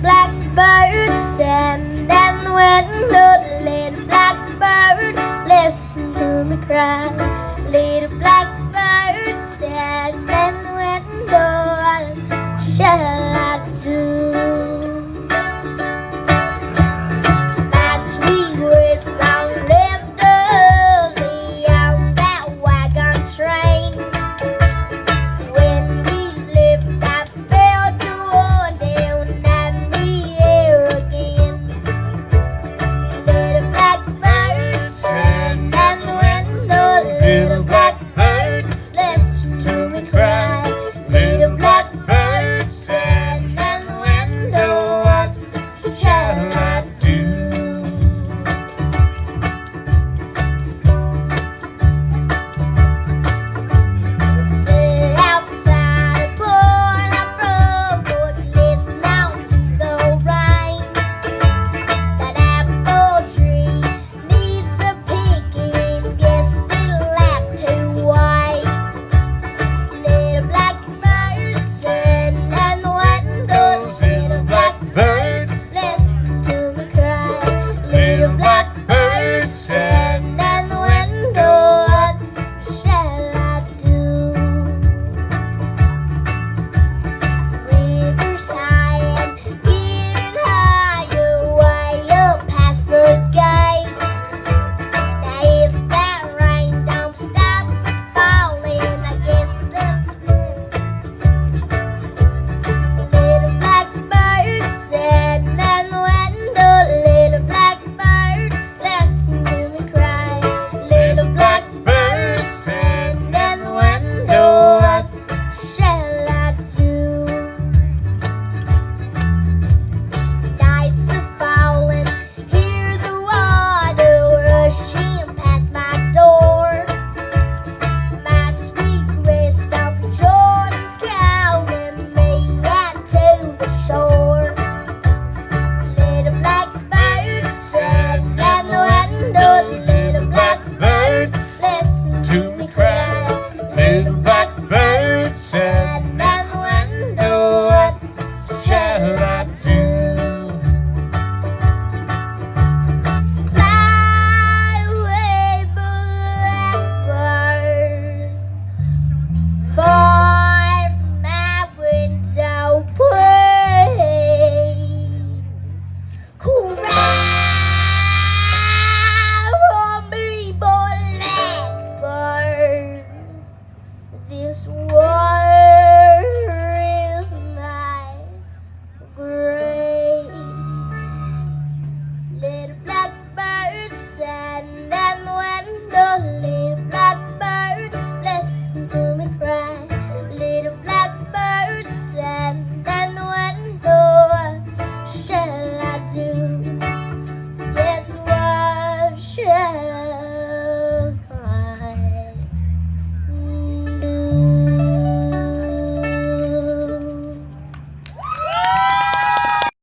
Blackbird send and window, little blackbird, listen to me cry. Little blackbird send and window, what shall I do? My sweet words sound left early on that wagon train. When we left, I felt the war down at me here again. Little blackbird send and window, little blackbird, listen to me cry. Little blackbird send and window, what shall I do? Sit outside upon a floorboard, listen out to the rain. That apple tree needs a picking, guess it'll have to wait. Little blackbird send and window, little blackbird, listen to me cry. Little blackbird send and window, what shall I do? Rivers high and getting higher, way up past the gate. Now if that rain don't stop from falling, I guess little blackbird send and window, little blackbird, listen to me cry. Little blackbird send and window, what shall I do? Nights are falling, hear the water rushing past my door. My sweet rest of Jordan's calling me out to the shore. Little blackbird send and window, little blackbird, listen to me cry. Little blackbird send and window, what shall I do? fly away, blackbird, for my window pane. Cry for me, blackbird. This water is my grave. Little blackbird send